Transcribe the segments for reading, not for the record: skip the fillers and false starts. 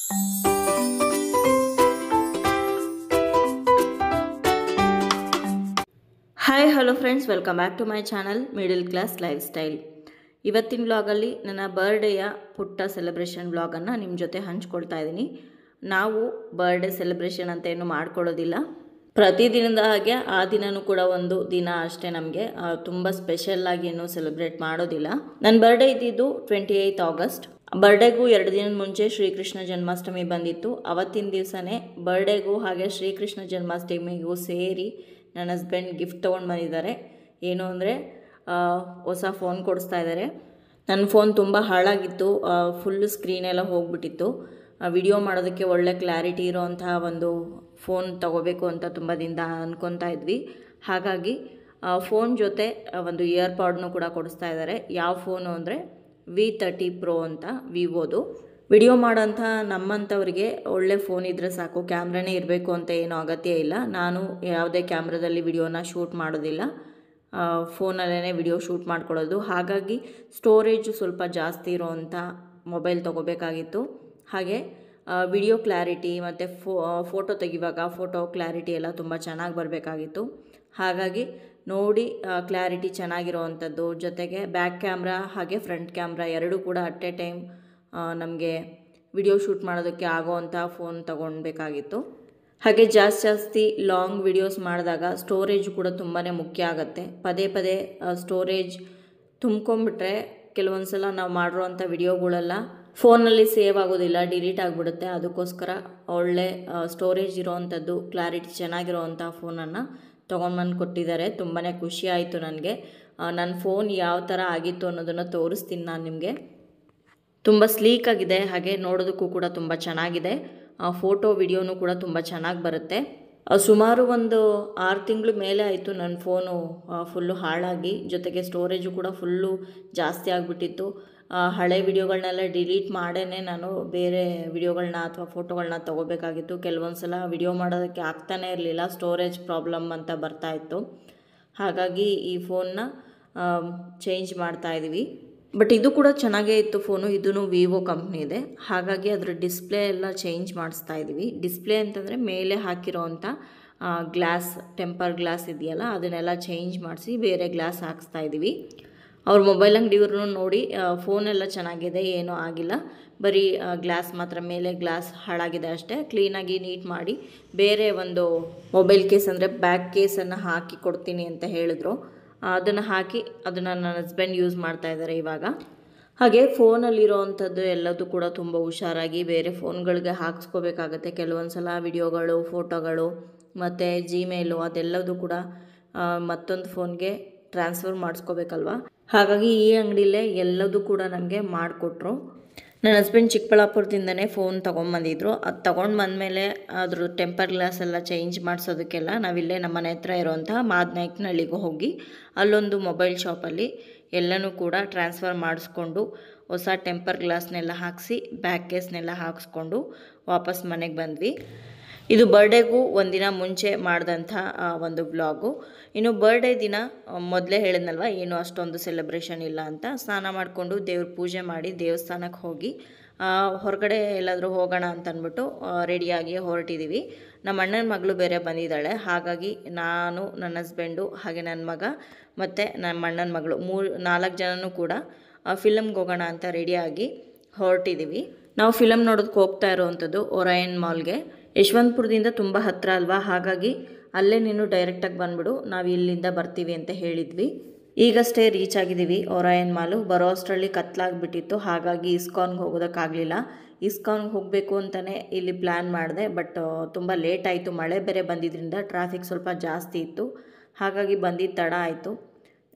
Hi hello friends, welcome back to my channel middle class lifestyle. ಇವತ್ತಿನ ವ್ಲಾಗಲ್ಲಿ ನನ್ನ ಬರ್ಡೇಯ ಪುಟ್ಟ ಸೆಲೆಬ್ರೇಷನ್ ವ್ಲಾಗನ್ನು ನಿಮ್ಮ ಜೊತೆ ಹಂಚ್ಕೊಳ್ತಾ ಇದ್ದೀನಿ. ನಾವು ಬರ್ಡೇ ಸೆಲೆಬ್ರೇಷನ್ ಅಂತ ಏನು ಮಾಡ್ಕೊಳ್ಳೋದಿಲ್ಲ. ಪ್ರತಿದಿನದ ಹಾಗೆ ಆ ದಿನವೂ ಕೂಡ ಒಂದು ದಿನ ಅಷ್ಟೇ. ನಮಗೆ ತುಂಬ ಸ್ಪೆಷಲ್ಲಾಗಿ ಏನು ಸೆಲೆಬ್ರೇಟ್ ಮಾಡೋದಿಲ್ಲ. ನನ್ನ ಬರ್ಡೇ ಇದ್ದಿದ್ದು 28 ಆಗಸ್ಟ್. ಬರ್ಡೇಗೂ 2 ದಿನದ ಮುಂಚೆ ಶ್ರೀಕೃಷ್ಣ ಜನ್ಮಾಷ್ಟಮಿ ಬಂದಿತ್ತು. ಅವತ್ತಿನ ದಿವಸನೇ ಬರ್ಡೇಗೂ ಹಾಗೆ ಶ್ರೀಕೃಷ್ಣ ಜನ್ಮಾಷ್ಟಮಿಗೂ ಸೇರಿ ನನ್ನ ಹಸ್ಬೆಂಡ್ ಗಿಫ್ಟ್ ತೊಗೊಂಡು ಬಂದಿದ್ದಾರೆ. ಏನು ಅಂದರೆ ಹೊಸ ಫೋನ್ ಕೊಡಿಸ್ತಾ ಇದ್ದಾರೆ. ನನ್ನ ಫೋನ್ ತುಂಬ ಹಾಳಾಗಿತ್ತು, ಫುಲ್ಲು ಸ್ಕ್ರೀನೆಲ್ಲ ಹೋಗ್ಬಿಟ್ಟಿತ್ತು. ವಿಡಿಯೋ ಮಾಡೋದಕ್ಕೆ ಒಳ್ಳೆ ಕ್ಲಾರಿಟಿ ಇರೋವಂತಹ ಒಂದು ಫೋನ್ ತೊಗೋಬೇಕು ಅಂತ ತುಂಬ ದಿನದ ಅಂದ್ಕೊತಾ ಇದ್ವಿ. ಹಾಗಾಗಿ ಫೋನ್ ಜೊತೆ ಒಂದು ಇಯರ್ಪಾಡ್ನು ಕೂಡ ಕೊಡಿಸ್ತಾ ಇದ್ದಾರೆ. ಯಾವ ಫೋನು ಅಂದರೆ V30 Pro ಅಂತ, ವಿವೋದು. ವಿಡಿಯೋ ಮಾಡೋಂಥ ನಮ್ಮಂಥವ್ರಿಗೆ ಒಳ್ಳೆ ಫೋನ್ ಇದ್ದರೆ ಸಾಕು, ಕ್ಯಾಮ್ರಾನೇ ಇರಬೇಕು ಅಂತ ಏನೂ ಅಗತ್ಯ ಇಲ್ಲ. ನಾನು ಯಾವುದೇ ಕ್ಯಾಮ್ರಾದಲ್ಲಿ ವಿಡಿಯೋನ ಶೂಟ್ ಮಾಡೋದಿಲ್ಲ, ಫೋನಲ್ಲೇ ವಿಡಿಯೋ ಶೂಟ್ ಮಾಡ್ಕೊಳ್ಳೋದು. ಹಾಗಾಗಿ ಸ್ಟೋರೇಜು ಸ್ವಲ್ಪ ಜಾಸ್ತಿ ಇರೋವಂಥ ಮೊಬೈಲ್ ತೊಗೋಬೇಕಾಗಿತ್ತು. ಹಾಗೆ ವಿಡಿಯೋ ಕ್ಲಾರಿಟಿ ಮತ್ತು ಫೋಟೋ ತೆಗಿವಾಗ ಫೋಟೋ ಕ್ಲಾರಿಟಿ ಎಲ್ಲ ತುಂಬ ಚೆನ್ನಾಗಿ ಬರಬೇಕಾಗಿತ್ತು. ಹಾಗಾಗಿ ನೋಡಿ ಕ್ಲಾರಿಟಿ ಚೆನ್ನಾಗಿರೋವಂಥದ್ದು, ಜೊತೆಗೆ ಬ್ಯಾಕ್ ಕ್ಯಾಮ್ರಾ ಹಾಗೆ ಫ್ರಂಟ್ ಕ್ಯಾಮ್ರಾ ಎರಡೂ ಕೂಡ ಅಟ್ ಎ ಟೈಮ್ ನಮಗೆ ವಿಡಿಯೋ ಶೂಟ್ ಮಾಡೋದಕ್ಕೆ ಆಗೋವಂಥ ಫೋನ್ ತೊಗೊಳ್ಬೇಕಾಗಿತ್ತು. ಹಾಗೆ ಜಾಸ್ತಿ ಲಾಂಗ್ ವಿಡಿಯೋಸ್ ಮಾಡಿದಾಗ ಸ್ಟೋರೇಜ್ ಕೂಡ ತುಂಬಾ ಮುಖ್ಯ ಆಗುತ್ತೆ. ಪದೇ ಪದೇ ಸ್ಟೋರೇಜ್ ತುಂಬ್ಕೊಂಡ್ಬಿಟ್ರೆ ಕೆಲವೊಂದು ಸಲ ನಾವು ಮಾಡಿರೋವಂಥ ವಿಡಿಯೋಗಳೆಲ್ಲ ಫೋನಲ್ಲಿ ಸೇವ್ ಆಗೋದಿಲ್ಲ, ಡಿಲೀಟ್ ಆಗಿಬಿಡುತ್ತೆ. ಅದಕ್ಕೋಸ್ಕರ ಒಳ್ಳೆ ಸ್ಟೋರೇಜ್ ಇರೋವಂಥದ್ದು, ಕ್ಲಾರಿಟಿ ಚೆನ್ನಾಗಿರೋವಂಥ ಫೋನನ್ನು ತೊಗೊಂಡ್ಬಂದು ಕೊಟ್ಟಿದ್ದಾರೆ. ತುಂಬಾ ಖುಷಿ ಆಯಿತು ನನಗೆ. ನನ್ನ ಫೋನ್ ಯಾವ ಥರ ಆಗಿತ್ತು ಅನ್ನೋದನ್ನು ತೋರಿಸ್ತೀನಿ ನಾನು ನಿಮಗೆ. ತುಂಬ ಸ್ಲೀಕ್ ಆಗಿದೆ, ಹಾಗೆ ನೋಡೋದಕ್ಕೂ ಕೂಡ ತುಂಬ ಚೆನ್ನಾಗಿದೆ. ಫೋಟೋ ವಿಡಿಯೋನೂ ಕೂಡ ತುಂಬ ಚೆನ್ನಾಗಿ ಬರುತ್ತೆ. ಸುಮಾರು ಒಂದು 6 ತಿಂಗಳು ಮೇಲೆ ಆಯಿತು ನನ್ನ ಫೋನು ಫುಲ್ಲು ಹಾಳಾಗಿ, ಜೊತೆಗೆ ಸ್ಟೋರೇಜು ಕೂಡ ಫುಲ್ಲು ಜಾಸ್ತಿ ಆಗಿಬಿಟ್ಟಿತ್ತು. ಹಳೆ ವಿಡಿಯೋಗಳನ್ನೆಲ್ಲ ಡಿಲೀಟ್ ಮಾಡೇ ನಾನು ಬೇರೆ ವಿಡಿಯೋಗಳನ್ನ ಅಥವಾ ಫೋಟೋಗಳನ್ನ ತೊಗೋಬೇಕಾಗಿತ್ತು. ಕೆಲವೊಂದು ಸಲ ವಿಡಿಯೋ ಮಾಡೋದಕ್ಕೆ ಆಗ್ತಾನೇ ಇರಲಿಲ್ಲ, ಸ್ಟೋರೇಜ್ ಪ್ರಾಬ್ಲಮ್ ಅಂತ ಬರ್ತಾಯಿತ್ತು. ಹಾಗಾಗಿ ಈ ಫೋನ್ನ ಚೇಂಜ್ ಮಾಡ್ತಾಯಿದ್ವಿ. ಬಟ್ ಇದು ಕೂಡ ಚೆನ್ನಾಗೇ ಇತ್ತು ಫೋನು. ಇದೂ ವಿವೋ ಕಂಪ್ನಿ ಇದೆ. ಹಾಗಾಗಿ ಅದರ ಡಿಸ್ಪ್ಲೇ ಎಲ್ಲ ಚೇಂಜ್ ಮಾಡಿಸ್ತಾ ಇದ್ವಿ. ಡಿಸ್ಪ್ಲೇ ಅಂತಂದರೆ ಮೇಲೆ ಹಾಕಿರೋವಂಥ ಗ್ಲಾಸ್, ಟೆಂಪರ್ ಗ್ಲಾಸ್ ಇದೆಯಲ್ಲ, ಅದನ್ನೆಲ್ಲ ಚೇಂಜ್ ಮಾಡಿಸಿ ಬೇರೆ ಗ್ಲಾಸ್ ಹಾಕಿಸ್ತಾ ಇದ್ವಿ. ಅವ್ರ ಮೊಬೈಲ್ ಅಂಗಡಿಯವ್ರನ್ನೂ ನೋಡಿ ಫೋನೆಲ್ಲ ಚೆನ್ನಾಗಿದೆ, ಏನೂ ಆಗಿಲ್ಲ, ಬರೀ ಗ್ಲಾಸ್ ಮಾತ್ರ ಮೇಲೆ ಗ್ಲಾಸ್ ಹಾಳಾಗಿದೆ ಅಷ್ಟೇ. ಕ್ಲೀನಾಗಿ ನೀಟ್ ಮಾಡಿ ಬೇರೆ ಒಂದು ಮೊಬೈಲ್ ಕೇಸ್ ಅಂದರೆ ಬ್ಯಾಕ್ ಕೇಸನ್ನು ಹಾಕಿ ಕೊಡ್ತೀನಿ ಅಂತ ಹೇಳಿದ್ರು. ಅದನ್ನು ಹಾಕಿ ಅದನ್ನು ನನ್ನ ಹಸ್ಬೆಂಡ್ ಯೂಸ್ ಮಾಡ್ತಾ ಇದ್ದಾರೆ ಇವಾಗ. ಹಾಗೆ ಫೋನಲ್ಲಿರೋವಂಥದ್ದು ಎಲ್ಲದೂ ಕೂಡ ತುಂಬ ಹುಷಾರಾಗಿ ಬೇರೆ ಫೋನ್ಗಳಿಗೆ ಹಾಕ್ಸ್ಕೋಬೇಕಾಗತ್ತೆ. ಕೆಲವೊಂದು ಸಲ ವಿಡಿಯೋಗಳು, ಫೋಟೋಗಳು ಮತ್ತು ಜಿಮೇಲು ಅದೆಲ್ಲದೂ ಕೂಡ ಮತ್ತೊಂದು ಫೋನ್ಗೆ ಟ್ರಾನ್ಸ್ಫರ್ ಮಾಡಿಸ್ಕೋಬೇಕಲ್ವ. ಹಾಗಾಗಿ ಈ ಅಂಗಡಿಲೇ ಎಲ್ಲದೂ ಕೂಡ ನಮಗೆ ಮಾಡಿಕೊಟ್ರು. ನನ್ನ ಹಸ್ಬೆಂಡ್ ಚಿಕ್ಕಬಳ್ಳಾಪುರದಿಂದನೇ ಫೋನ್ ತೊಗೊಂಬಂದಿದ್ರು. ಅದು ತೊಗೊಂಡು ಬಂದಮೇಲೆ ಅದ್ರ ಟೆಂಪರ್ ಗ್ಲಾಸ್ ಎಲ್ಲ ಚೇಂಜ್ ಮಾಡಿಸೋದಕ್ಕೆಲ್ಲ ನಾವಿಲ್ಲೇ ನಮ್ಮ ಮನೆ ಹತ್ರ ಇರೋವಂಥ ಮಾದನಾಯಕನಹಳ್ಳಿಗೆ ಹೋಗಿ ಅಲ್ಲೊಂದು ಮೊಬೈಲ್ ಶಾಪಲ್ಲಿ ಎಲ್ಲನೂ ಕೂಡ ಟ್ರಾನ್ಸ್ಫರ್ ಮಾಡಿಸ್ಕೊಂಡು ಹೊಸ ಟೆಂಪರ್ ಗ್ಲಾಸ್ನೆಲ್ಲ ಹಾಕಿಸಿ ಬ್ಯಾಕ್ ಕೇಸ್ನೆಲ್ಲ ಹಾಕಿಸ್ಕೊಂಡು ವಾಪಸ್ ಮನೆಗೆ ಬಂದ್ವಿ. ಇದು ಬರ್ಡೇಗೂ ಒಂದಿನ ಮುಂಚೆ ಮಾಡಿದಂಥ ಒಂದು ವ್ಲಾಗು. ಇನ್ನು ಬರ್ಡೇ ದಿನ ಮೊದಲೇ ಹೇಳಿದ್ನಲ್ವ, ಏನು ಅಷ್ಟೊಂದು ಸೆಲೆಬ್ರೇಷನ್ ಇಲ್ಲ ಅಂತ. ಸ್ನಾನ ಮಾಡಿಕೊಂಡು ದೇವ್ರ ಪೂಜೆ ಮಾಡಿ ದೇವಸ್ಥಾನಕ್ಕೆ ಹೋಗಿ ಹೊರಗಡೆ ಎಲ್ಲಾದರೂ ಹೋಗೋಣ ಅಂತ ಅಂದ್ಬಿಟ್ಟು ರೆಡಿಯಾಗಿ ಹೊರಟಿದ್ದೀವಿ. ನಮ್ಮ ಅಣ್ಣನ ಮಗಳು ಬೇರೆ ಬಂದಿದ್ದಾಳೆ. ಹಾಗಾಗಿ ನಾನು, ನನ್ನ ಹಸ್ಬೆಂಡು ಹಾಗೆ ನನ್ನ ಮಗ ಮತ್ತು ನಮ್ಮ ಅಣ್ಣನ ಮಗಳು 4 ಜನನೂ ಕೂಡ ಫಿಲಮ್ಗೆ ಹೋಗೋಣ ಅಂತ ರೆಡಿಯಾಗಿ ಹೊರಟಿದ್ದೀವಿ. ನಾವು ಫಿಲಮ್ ನೋಡೋದಕ್ಕೆ ಹೋಗ್ತಾ ಇರೋವಂಥದ್ದು ಒರಾಯನ್ ಮಾಲ್ಗೆ. ಯಶವಂತಪುರದಿಂದ ತುಂಬ ಹತ್ತಿರ ಅಲ್ವಾ, ಹಾಗಾಗಿ ಅಲ್ಲೇ ನೀನು ಡೈರೆಕ್ಟಾಗಿ ಬಂದುಬಿಡು, ನಾವು ಇಲ್ಲಿಂದ ಬರ್ತೀವಿ ಅಂತ ಹೇಳಿದ್ವಿ. ಈಗಷ್ಟೇ ರೀಚ್ ಆಗಿದ್ದೀವಿ ಒರಾಯನ್ ಮಾಲು. ಬರೋ ಅಷ್ಟರಲ್ಲಿ ಕತ್ಲಾಗಿಬಿಟ್ಟಿತ್ತು, ಹಾಗಾಗಿ ಇಸ್ಕಾನ್ಗೆ ಹೋಗೋದಕ್ಕಾಗಲಿಲ್ಲ. ಇಸ್ಕಾನ್ಗೆ ಹೋಗಬೇಕು ಅಂತಲೇ ಇಲ್ಲಿ ಪ್ಲ್ಯಾನ್ ಮಾಡಿದೆ, ಬಟ್ ತುಂಬ ಲೇಟ್ ಆಯಿತು. ಮಳೆ ಬೇರೆ ಬಂದಿದ್ದರಿಂದ ಟ್ರಾಫಿಕ್ ಸ್ವಲ್ಪ ಜಾಸ್ತಿ ಇತ್ತು, ಹಾಗಾಗಿ ಬಂದಿದ್ದು ತಡ ಆಯಿತು.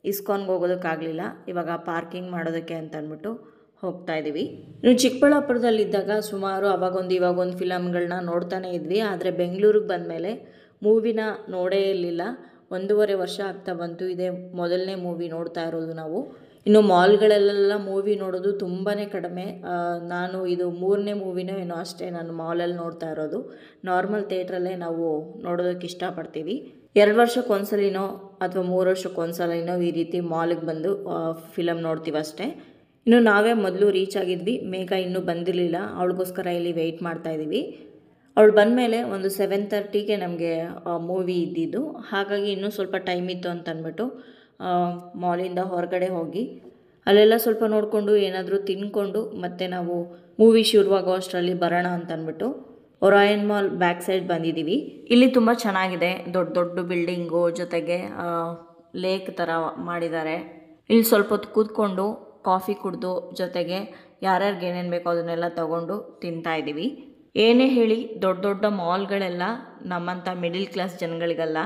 ಇಸ್ಕಾನ್ಗೆ ಹೋಗೋದಕ್ಕಾಗಲಿಲ್ಲ. ಇವಾಗ ಪಾರ್ಕಿಂಗ್ ಮಾಡೋದಕ್ಕೆ ಅಂತ ಅಂದ್ಬಿಟ್ಟು ಹೋಗ್ತಾ ಇದ್ದೀವಿ. ಇನ್ನು ಚಿಕ್ಕಬಳ್ಳಾಪುರದಲ್ಲಿದ್ದಾಗ ಸುಮಾರು ಅವಾಗೊಂದು ಇವಾಗೊಂದು ಫಿಲಮ್ಗಳನ್ನ ನೋಡ್ತಾನೆ ಇದ್ವಿ. ಆದರೆ ಬೆಂಗಳೂರಿಗೆ ಬಂದಮೇಲೆ ಮೂವಿನ ನೋಡೇ ಇರಲಿಲ್ಲ. 1.5 ವರ್ಷ ಆಗ್ತಾ ಬಂತು. ಇದೇ ಮೊದಲನೇ ಮೂವಿ ನೋಡ್ತಾ ಇರೋದು ನಾವು. ಇನ್ನು ಮಾಲ್ಗಳಲ್ಲೆಲ್ಲ ಮೂವಿ ನೋಡೋದು ತುಂಬಾ ಕಡಿಮೆ. ನಾನು ಇದು 3ನೇ ಮೂವಿನೋ ಏನೋ ಅಷ್ಟೇ ನಾನು ಮಾಲಲ್ಲಿ ನೋಡ್ತಾ ಇರೋದು. ನಾರ್ಮಲ್ ಥಿಯೇಟ್ರಲ್ಲೇ ನಾವು ನೋಡೋದಕ್ಕೆ ಇಷ್ಟಪಡ್ತೀವಿ. 2 ವರ್ಷಕ್ಕೊಂದ್ಸಲಿನೋ ಅಥವಾ 3 ವರ್ಷಕ್ಕೊಂದ್ಸಲಿನೋ ಈ ರೀತಿ ಮಾಲಿಗೆ ಬಂದು ಫಿಲಮ್ ನೋಡ್ತೀವಿ ಅಷ್ಟೇ. ಇನ್ನು ನಾವೇ ಮೊದಲು ರೀಚ್ ಆಗಿದ್ವಿ, ಮೇಘ ಇನ್ನೂ ಬಂದಿರಲಿಲ್ಲ, ಅವಳಿಗೋಸ್ಕರ ಇಲ್ಲಿ ವೆಯ್ಟ್ ಮಾಡ್ತಾಯಿದ್ದೀವಿ. ಅವಳು ಬಂದಮೇಲೆ ಒಂದು 7:30ಗೆ ನಮಗೆ ಮೂವಿ ಇದ್ದಿದ್ದು, ಹಾಗಾಗಿ ಇನ್ನೂ ಸ್ವಲ್ಪ ಟೈಮ್ ಇತ್ತು ಅಂತ ಅಂದ್ಬಿಟ್ಟು ಮಾಲಿಂದ ಹೊರಗಡೆ ಹೋಗಿ ಅಲ್ಲೆಲ್ಲ ಸ್ವಲ್ಪ ನೋಡಿಕೊಂಡು ಏನಾದರೂ ತಿನ್ಕೊಂಡು ಮತ್ತೆ ನಾವು ಮೂವಿ ಶುರುವಾಗೋ ಅಷ್ಟರಲ್ಲಿ ಬರೋಣ ಅಂತ ಅಂದ್ಬಿಟ್ಟು ಒರಾಯನ್ ಮಾಲ್ ಬ್ಯಾಕ್ ಸೈಡ್ ಬಂದಿದ್ದೀವಿ. ಇಲ್ಲಿ ತುಂಬ ಚೆನ್ನಾಗಿದೆ, ದೊಡ್ಡ ದೊಡ್ಡ ಬಿಲ್ಡಿಂಗು, ಜೊತೆಗೆ ಲೇಕ್ ಥರ ಮಾಡಿದ್ದಾರೆ. ಇಲ್ಲಿ ಸ್ವಲ್ಪ ಹೊತ್ತು ಕೂತ್ಕೊಂಡು ಕಾಫಿ ಕುಡಿದು ಜೊತೆಗೆ ಯಾರ್ಯಾರಿಗೆ ಏನೇನು ಬೇಕೋ ಅದನ್ನೆಲ್ಲ ತೊಗೊಂಡು ತಿಂತಾಯಿದ್ದೀವಿ. ಏನೇ ಹೇಳಿ ದೊಡ್ಡ ದೊಡ್ಡ ಮಾಲ್ಗಳೆಲ್ಲ ನಮ್ಮಂಥ ಮಿಡಿಲ್ ಕ್ಲಾಸ್ ಜನಗಳಿಗಲ್ಲ.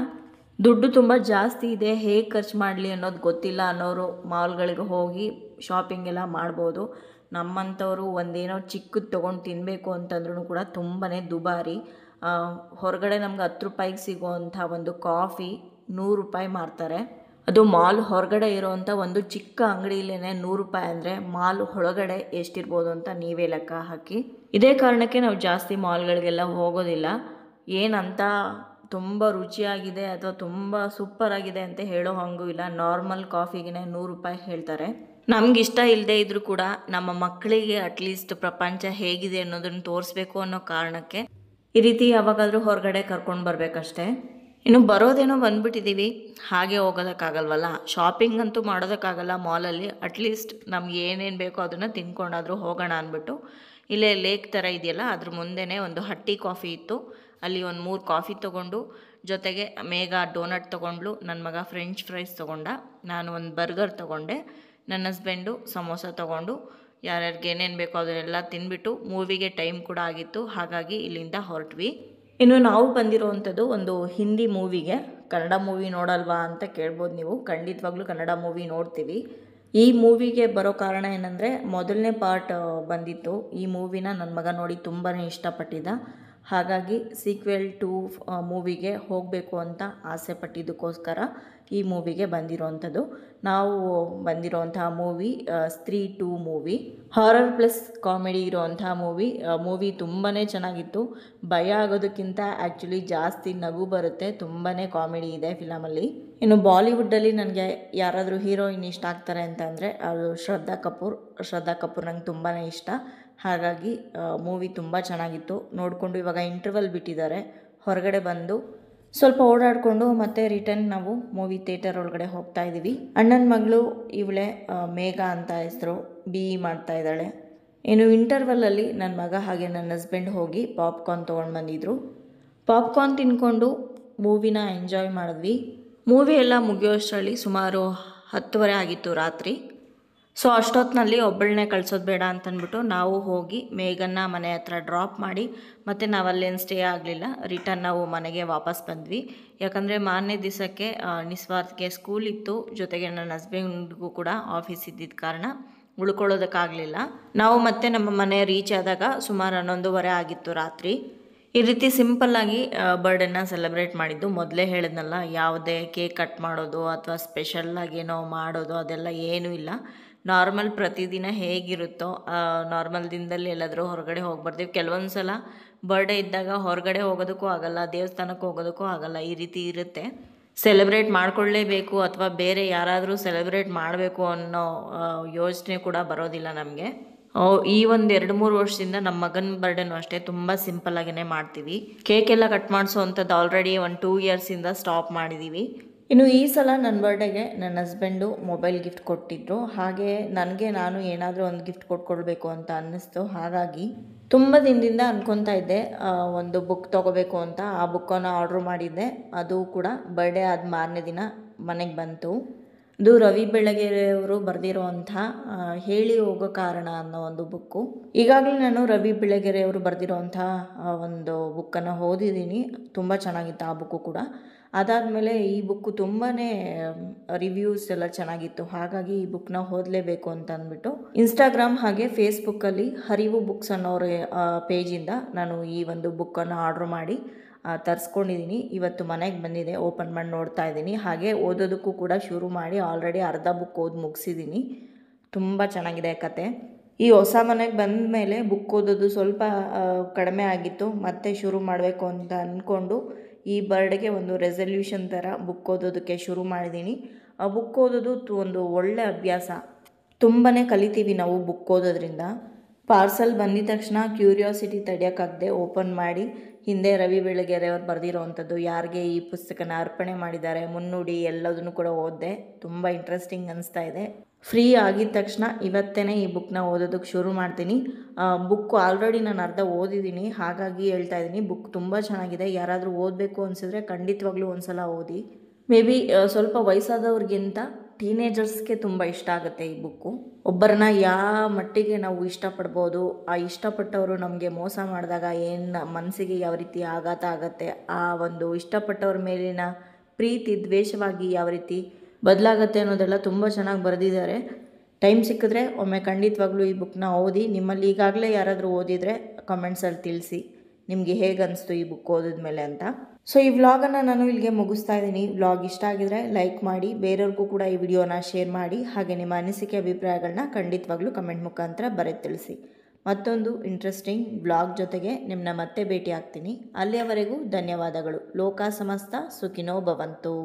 ದುಡ್ಡು ತುಂಬ ಜಾಸ್ತಿ ಇದೆ, ಹೇಗೆ ಖರ್ಚು ಮಾಡಲಿ ಅನ್ನೋದು ಗೊತ್ತಿಲ್ಲ ಅನ್ನೋರು ಮಾಲ್ಗಳಿಗೆ ಹೋಗಿ ಶಾಪಿಂಗ್ ಎಲ್ಲ ಮಾಡ್ಬೋದು. ನಮ್ಮಂಥವ್ರು ಒಂದೇನೋ ಚಿಕ್ಕದು ತೊಗೊಂಡು ತಿನ್ನಬೇಕು ಅಂತಂದ್ರೂ ಕೂಡ ತುಂಬಾ ದುಬಾರಿ. ಹೊರಗಡೆ ನಮ್ಗೆ 10 ರೂಪಾಯಿಗೆ ಸಿಗೋವಂಥ ಒಂದು ಕಾಫಿ 100 ರೂಪಾಯಿ ಮಾರ್ತಾರೆ. ಅದು ಮಾಲ್ ಹೊರಗಡೆ ಇರೋವಂಥ ಒಂದು ಚಿಕ್ಕ ಅಂಗಡಿಲೇ 100 ರೂಪಾಯಿ ಅಂದರೆ ಮಾಲ್ ಒಳಗಡೆ ಎಷ್ಟಿರ್ಬೋದು ಅಂತ ನೀವೇ ಲೆಕ್ಕ ಹಾಕಿ. ಇದೇ ಕಾರಣಕ್ಕೆ ನಾವು ಜಾಸ್ತಿ ಮಾಲ್ಗಳಿಗೆಲ್ಲ ಹೋಗೋದಿಲ್ಲ. ಏನಂತ ತುಂಬ ರುಚಿಯಾಗಿದೆ ಅಥವಾ ತುಂಬ ಸೂಪರಾಗಿದೆ ಅಂತ ಹೇಳೋ ಹಂಗೂ ಇಲ್ಲ. ನಾರ್ಮಲ್ ಕಾಫಿಗೆ 100 ರೂಪಾಯಿ ಹೇಳ್ತಾರೆ. ನಮಗಿಷ್ಟ ಇಲ್ಲದೆ ಇದ್ದರೂ ಕೂಡ ನಮ್ಮ ಮಕ್ಕಳಿಗೆ ಅಟ್ಲೀಸ್ಟ್ ಪ್ರಪಂಚ ಹೇಗಿದೆ ಅನ್ನೋದನ್ನು ತೋರಿಸ್ಬೇಕು ಅನ್ನೋ ಕಾರಣಕ್ಕೆ ಈ ರೀತಿ ಯಾವಾಗಾದರೂ ಹೊರಗಡೆ ಕರ್ಕೊಂಡು ಬರಬೇಕಷ್ಟೇ. ಇನ್ನು ಬರೋದೇನೋ ಬಂದುಬಿಟ್ಟಿದ್ದೀವಿ, ಹಾಗೆ ಹೋಗೋದಕ್ಕಾಗಲ್ವಲ್ಲ, ಶಾಪಿಂಗ್ ಅಂತೂ ಮಾಡೋದಕ್ಕಾಗಲ್ಲ ಮಾಲಲ್ಲಿ. ಅಟ್ಲೀಸ್ಟ್ ನಮ್ಗೆ ಏನೇನು ಬೇಕೋ ಅದನ್ನು ತಿನ್ಕೊಂಡಾದರೂ ಹೋಗೋಣ ಅಂದ್ಬಿಟ್ಟು ಇಲ್ಲೇ ಲೇಕ್ ಥರ ಇದೆಯಲ್ಲ ಅದ್ರ ಮುಂದೆನೇ ಒಂದು ಹಟ್ಟಿ ಕಾಫಿ ಇತ್ತು. ಅಲ್ಲಿ ಒಂದು 3 ಕಾಫಿ ತೊಗೊಂಡು ಜೊತೆಗೆ ಮೇಘ ಡೋನಟ್ ತೊಗೊಂಡ್ಲು, ನನ್ನ ಮಗ ಫ್ರೆಂಚ್ ಫ್ರೈಸ್ ತೊಗೊಂಡ, ನಾನು ಒಂದು ಬರ್ಗರ್ ತೊಗೊಂಡೆ, ನನ್ನ ಹಸ್ಬೆಂಡು ಸಮೋಸ ತೊಗೊಂಡು ಯಾರ್ಯಾರಿಗೆ ಏನೇನು ಬೇಕೋ ಅದನ್ನೆಲ್ಲ ತಿಂದ್ಬಿಟ್ಟು ಮೂವಿಗೆ ಟೈಮ್ ಕೂಡ ಆಗಿತ್ತು, ಹಾಗಾಗಿ ಇಲ್ಲಿಂದ ಹೊರಟ್ವಿ. ಇನ್ನು ನಾವು ಬಂದಿರೋವಂಥದ್ದು ಒಂದು ಹಿಂದಿ ಮೂವಿಗೆ. ಕನ್ನಡ ಮೂವಿ ನೋಡಲ್ವಾ ಅಂತ ಕೇಳ್ಬೋದು ನೀವು. ಖಂಡಿತವಾಗ್ಲೂ ಕನ್ನಡ ಮೂವಿ ನೋಡ್ತೀವಿ. ಈ ಮೂವಿಗೆ ಬರೋ ಕಾರಣ ಏನಂದರೆ ಮೊದಲನೇ ಪಾರ್ಟ್ ಬಂದಿತ್ತು. ಈ ಮೂವಿನ ನನ್ನ ಮಗ ನೋಡಿ ತುಂಬಾ ಇಷ್ಟಪಟ್ಟಿದ್ದ, ಹಾಗಾಗಿ ಸೀಕ್ವೆಲ್ 2 ಮೂವಿಗೆ ಹೋಗಬೇಕು ಅಂತ ಆಸೆ ಪಟ್ಟಿದ್ದಕ್ಕೋಸ್ಕರ ಈ ಮೂವಿಗೆ ಬಂದಿರೋವಂಥದ್ದು. ನಾವು ಬಂದಿರೋವಂಥ ಮೂವಿ ಸ್ತ್ರೀ 2 ಮೂವಿ, ಹಾರರ್ ಪ್ಲಸ್ ಕಾಮಿಡಿ ಇರೋವಂಥ ಮೂವಿ ತುಂಬಾ ಚೆನ್ನಾಗಿತ್ತು. ಭಯ ಆಗೋದಕ್ಕಿಂತ ಆ್ಯಕ್ಚುಲಿ ಜಾಸ್ತಿ ನಗು ಬರುತ್ತೆ, ತುಂಬಾ ಕಾಮಿಡಿ ಇದೆ ಫಿಲಮಲ್ಲಿ. ಇನ್ನು ಬಾಲಿವುಡ್ಡಲ್ಲಿ ನನಗೆ ಯಾರಾದರೂ ಹೀರೋಯಿನ್ ಇಷ್ಟ ಆಗ್ತಾರೆ ಅಂತಂದರೆ ಅದು ಶ್ರದ್ಧಾ ಕಪೂರ್ ನಂಗೆ ತುಂಬಾ ಇಷ್ಟ. ಹಾಗಾಗಿ ಮೂವಿ ತುಂಬ ಚೆನ್ನಾಗಿತ್ತು. ನೋಡಿಕೊಂಡು ಇವಾಗ ಇಂಟರ್ವಲ್ ಬಿಟ್ಟಿದ್ದಾರೆ, ಹೊರಗಡೆ ಬಂದು ಸ್ವಲ್ಪ ಓಡಾಡಿಕೊಂಡು ಮತ್ತೆ ರಿಟರ್ನ್ ನಾವು ಮೂವಿ ಥಿಯೇಟರ್ ಒಳಗಡೆ ಹೋಗ್ತಾ ಇದ್ದೀವಿ. ಅಣ್ಣನ ಮಗಳು ಇವಳೆ ಮೇಘ ಅಂತ ಹೆಸರು, BE ಮಾಡ್ತಾ ಇದ್ದಾಳೆ. ಇನ್ನು ಇಂಟರ್ವಲ್ಲಲ್ಲಿ ನನ್ನ ಮಗ ಹಾಗೆ ನನ್ನ ಹಸ್ಬೆಂಡ್ ಹೋಗಿ ಪಾಪ್ಕಾರ್ನ್ ತೊಗೊಂಡು ಬಂದಿದ್ರು. ಪಾಪ್ಕಾರ್ನ್ ತಿನ್ಕೊಂಡು ಮೂವಿನ ಎಂಜಾಯ್ ಮಾಡಿದ್ವಿ. ಮೂವಿ ಎಲ್ಲ ಮುಗಿಯೋಷ್ಟರಲ್ಲಿ ಸುಮಾರು 10:30 ಆಗಿತ್ತು ರಾತ್ರಿ. ಸೊ ಅಷ್ಟೊತ್ತಿನಲ್ಲಿ ಒಬ್ಬಳನ್ನೇ ಕಳ್ಸೋದು ಬೇಡ ಅಂತಂದ್ಬಿಟ್ಟು ನಾವು ಹೋಗಿ ಮೇಘನ್ನ ಮನೆ ಹತ್ರ ಡ್ರಾಪ್ ಮಾಡಿ ಮತ್ತು ನಾವಲ್ಲೇನು ಸ್ಟೇ ಆಗಲಿಲ್ಲ, ರಿಟರ್ನ್ ನಾವು ಮನೆಗೆ ವಾಪಸ್ ಬಂದ್ವಿ. ಯಾಕಂದರೆ ಮಾರನೇ ದಿವಸಕ್ಕೆ ನಿಸ್ವಾರ್ಥಕ್ಕೆ ಸ್ಕೂಲ್ ಇತ್ತು, ಜೊತೆಗೆ ನನ್ನ ಹಸ್ಬೆಂಡ್ಗೂ ಕೂಡ ಆಫೀಸ್ ಇದ್ದಿದ್ದ ಕಾರಣ ಉಳ್ಕೊಳ್ಳೋದಕ್ಕಾಗಲಿಲ್ಲ. ನಾವು ಮತ್ತೆ ನಮ್ಮ ಮನೆ ರೀಚ್ ಆದಾಗ ಸುಮಾರು 11:30 ಆಗಿತ್ತು ರಾತ್ರಿ. ಈ ರೀತಿ ಸಿಂಪಲ್ಲಾಗಿ ಬರ್ಡೇನ ಸೆಲೆಬ್ರೇಟ್ ಮಾಡಿದ್ದು. ಮೊದಲೇ ಹೇಳಿದ್ನಲ್ಲ, ಯಾವುದೇ ಕೇಕ್ ಕಟ್ ಮಾಡೋದು ಅಥವಾ ಸ್ಪೆಷಲ್ಲಾಗಿ ಏನೋ ಮಾಡೋದು ಅದೆಲ್ಲ ಏನೂ ಇಲ್ಲ. ನಾರ್ಮಲ್ ಪ್ರತಿದಿನ ಹೇಗಿರುತ್ತೋ ನಾರ್ಮಲ್ ದಿನದಲ್ಲಿ ಎಲ್ಲಾದರೂ ಹೊರಗಡೆ ಹೋಗಿ ಬರ್ತೀವಿ. ಕೆಲವೊಂದು ಸಲ ಬರ್ಡೇ ಇದ್ದಾಗ ಹೊರಗಡೆ ಹೋಗೋದಕ್ಕೂ ಆಗಲ್ಲ, ದೇವಸ್ಥಾನಕ್ಕೆ ಹೋಗೋದಕ್ಕೂ ಆಗಲ್ಲ, ಈ ರೀತಿ ಇರುತ್ತೆ. ಸೆಲೆಬ್ರೇಟ್ ಮಾಡ್ಕೊಳ್ಳೇಬೇಕು ಅಥವಾ ಬೇರೆ ಯಾರಾದರೂ ಸೆಲೆಬ್ರೇಟ್ ಮಾಡಬೇಕು ಅನ್ನೋ ಯೋಚನೆ ಕೂಡ ಬರೋದಿಲ್ಲ ನಮಗೆ. ಈ ಒಂದು 2-3 ವರ್ಷದಿಂದ ನಮ್ಮ ಮಗನ ಬರ್ಡೇನೂ ಅಷ್ಟೇ ತುಂಬ ಸಿಂಪಲ್ಲಾಗೇ ಮಾಡ್ತೀವಿ. ಕೇಕ್ ಎಲ್ಲ ಕಟ್ ಮಾಡಿಸೋ ಅಂಥದ್ದು ಆಲ್ರೆಡಿ ಒಂದು 2 ಇಯರ್ಸಿಂದ ಸ್ಟಾಪ್ ಮಾಡಿದ್ದೀವಿ. ಇನ್ನು ಈ ಸಲ ನನ್ನ ಬರ್ಡೇಗೆ ನನ್ನ ಹಸ್ಬೆಂಡು ಮೊಬೈಲ್ ಗಿಫ್ಟ್ ಕೊಟ್ಟಿದ್ರು. ಹಾಗೆ ನಾನು ಏನಾದರೂ ಒಂದು ಗಿಫ್ಟ್ ಕೊಟ್ಕೊಳ್ಬೇಕು ಅಂತ ಅನ್ನಿಸ್ತು. ಹಾಗಾಗಿ ತುಂಬ ದಿನದಿಂದ ಅಂದ್ಕೊತಾ ಇದ್ದೆ ಒಂದು ಬುಕ್ ತೊಗೋಬೇಕು ಅಂತ. ಆ ಬುಕ್ಕನ್ನು ಆರ್ಡ್ರ್ ಮಾಡಿದ್ದೆ, ಅದು ಕೂಡ ಬರ್ಡೇ ಆದ ಮಾರನೇ ದಿನ ಮನೆಗೆ ಬಂತು. ಇದು ರವಿ ಬೆಳಗೆರೆಯವರು ಬರೆದಿರೋವಂಥ ಹೇಳಿ ಹೋಗೋ ಕಾರಣ ಅನ್ನೋ ಒಂದು ಬುಕ್ಕು. ಈಗಾಗಲೇ ನಾನು ರವಿ ಬೆಳಗೆರೆಯವರು ಬರೆದಿರೋವಂಥ ಒಂದು ಬುಕ್ಕನ್ನು ಓದಿದ್ದೀನಿ, ತುಂಬ ಚೆನ್ನಾಗಿತ್ತು ಆ ಬುಕ್ಕು ಕೂಡ. ಅದಾದಮೇಲೆ ಈ ಬುಕ್ಕು ತುಂಬಾ ರಿವ್ಯೂಸ್ ಎಲ್ಲ ಚೆನ್ನಾಗಿತ್ತು, ಹಾಗಾಗಿ ಈ ಬುಕ್ನ ಓದಲೇಬೇಕು ಅಂತ ಅಂದ್ಬಿಟ್ಟು ಇನ್ಸ್ಟಾಗ್ರಾಮ್ ಹಾಗೆ ಫೇಸ್ಬುಕ್ಕಲ್ಲಿ ಹರಿವು ಬುಕ್ಸ್ ಅನ್ನೋರ ಪೇಜಿಂದ ನಾನು ಈ ಒಂದು ಬುಕ್ಕನ್ನು ಆರ್ಡ್ರ್ ಮಾಡಿ ತರಿಸ್ಕೊಂಡಿದ್ದೀನಿ. ಇವತ್ತು ಮನೆಗೆ ಬಂದಿದೆ, ಓಪನ್ ಮಾಡಿ ನೋಡ್ತಾ ಇದ್ದೀನಿ. ಹಾಗೆ ಓದೋದಕ್ಕೂ ಕೂಡ ಶುರು ಮಾಡಿ ಆಲ್ರೆಡಿ ಅರ್ಧ ಬುಕ್ ಓದಿ ಮುಗಿಸಿದ್ದೀನಿ. ತುಂಬ ಚೆನ್ನಾಗಿದೆ ಕತೆ. ಈ ಹೊಸ ಮನೆಗೆ ಬಂದ ಮೇಲೆ ಬುಕ್ ಓದೋದು ಸ್ವಲ್ಪ ಕಡಿಮೆ ಆಗಿತ್ತು, ಮತ್ತೆ ಶುರು ಮಾಡಬೇಕು ಅಂತ ಅಂದ್ಕೊಂಡು ಈ ಬರ್ಡೇಗೆ ಒಂದು ರೆಸಲ್ಯೂಷನ್ ಥರ ಬುಕ್ ಓದೋದಕ್ಕೆ ಶುರು ಮಾಡಿದ್ದೀನಿ. ಆ ಬುಕ್ ಓದೋದು ಒಂದು ಒಳ್ಳೆ ಅಭ್ಯಾಸ. ತುಂಬಾ ಕಲಿತೀವಿ ನಾವು ಬುಕ್ ಓದೋದ್ರಿಂದ. ಪಾರ್ಸಲ್ ಬಂದಿದ ತಕ್ಷಣ ಕ್ಯೂರಿಯಾಸಿಟಿ ತಡೆಯೋಕ್ಕಾಗದೆ ಓಪನ್ ಮಾಡಿ ಹಿಂದೆ ರವಿ ಬೆಳಗೆರೆ ಅವ್ರು ಬರೆದಿರೋವಂಥದ್ದು, ಯಾರಿಗೆ ಈ ಪುಸ್ತಕನ ಅರ್ಪಣೆ ಮಾಡಿದ್ದಾರೆ, ಮುನ್ನುಡಿ ಎಲ್ಲದನ್ನು ಕೂಡ ಓದಿದೆ. ತುಂಬ ಇಂಟ್ರೆಸ್ಟಿಂಗ್ ಅನಿಸ್ತಾ ಇದೆ. ಫ್ರೀ ಆಗಿದ ತಕ್ಷಣ ಇವತ್ತೇ ಈ ಬುಕ್ನ ಓದೋದಕ್ಕೆ ಶುರು ಮಾಡ್ತೀನಿ. ಬುಕ್ಕು ಆಲ್ರೆಡಿ ನಾನು ಅರ್ಧ ಓದಿದ್ದೀನಿ, ಹಾಗಾಗಿ ಹೇಳ್ತಾ ಇದ್ದೀನಿ. ಬುಕ್ ತುಂಬ ಚೆನ್ನಾಗಿದೆ. ಯಾರಾದರೂ ಓದಬೇಕು ಅನಿಸಿದ್ರೆ ಖಂಡಿತವಾಗ್ಲೂ ಒಂದು ಸಲ ಓದಿ. ಮೇ ಬಿ ಸ್ವಲ್ಪ ವಯಸ್ಸಾದವ್ರಿಗಿಂತ ಟೀನೇಜರ್ಸ್ಗೆ ತುಂಬ ಇಷ್ಟ ಆಗುತ್ತೆ ಈ ಬುಕ್ಕು. ಒಬ್ಬರನ್ನ ಯಾವ ಮಟ್ಟಿಗೆ ನಾವು ಇಷ್ಟಪಡ್ಬೋದು, ಆ ಇಷ್ಟಪಟ್ಟವರು ನಮಗೆ ಮೋಸ ಮಾಡಿದಾಗ ಏನು ಮನಸ್ಸಿಗೆ ಯಾವ ರೀತಿ ಆಘಾತ ಆಗುತ್ತೆ, ಆ ಒಂದು ಇಷ್ಟಪಟ್ಟವ್ರ ಮೇಲಿನ ಪ್ರೀತಿ ದ್ವೇಷವಾಗಿ ಯಾವ ರೀತಿ ಬದಲಾಗತ್ತೆ ಅನ್ನೋದೆಲ್ಲ ತುಂಬ ಚೆನ್ನಾಗಿ ಬರೆದಿದ್ದಾರೆ. ಟೈಮ್ ಸಿಕ್ಕಿದ್ರೆ ಒಮ್ಮೆ ಖಂಡಿತವಾಗ್ಲೂ ಈ ಬುಕ್ನ ಓದಿ. ನಿಮ್ಮಲ್ಲಿ ಈಗಾಗಲೇ ಯಾರಾದರೂ ಓದಿದರೆ ಕಮೆಂಟ್ಸಲ್ಲಿ ತಿಳಿಸಿ ನಿಮಗೆ ಹೇಗೆ ಅನಿಸ್ತು ಈ ಬುಕ್ ಓದಿದ್ಮೇಲೆ ಅಂತ. ಸೊ ಈ ವ್ಲಾಗನ್ನು ನಾನು ಇಲ್ಲಿಗೆ ಮುಗಿಸ್ತಾ ಇದ್ದೀನಿ. ವ್ಲಾಗ್ ಇಷ್ಟ ಆಗಿದ್ರೆ ಲೈಕ್ ಮಾಡಿ, ಬೇರೆಯವ್ರಿಗೂ ಕೂಡ ಈ ವಿಡಿಯೋನ ಶೇರ್ ಮಾಡಿ. ಹಾಗೆ ನಿಮ್ಮ ಅನಿಸಿಕೆ ಅಭಿಪ್ರಾಯಗಳನ್ನ ಖಂಡಿತವಾಗ್ಲೂ ಕಮೆಂಟ್ ಮುಖಾಂತರ ಬರೆದು ತಿಳಿಸಿ. ಮತ್ತೊಂದು ಇಂಟ್ರೆಸ್ಟಿಂಗ್ ವ್ಲಾಗ್ ಜೊತೆಗೆ ನಿಮ್ಮನ್ನ ಮತ್ತೆ ಭೇಟಿ ಆಗ್ತೀನಿ. ಅಲ್ಲಿಯವರೆಗೂ ಧನ್ಯವಾದಗಳು. ಲೋಕ ಸಮಸ್ತ ಸುಖಿನೋ ಭವಂತು.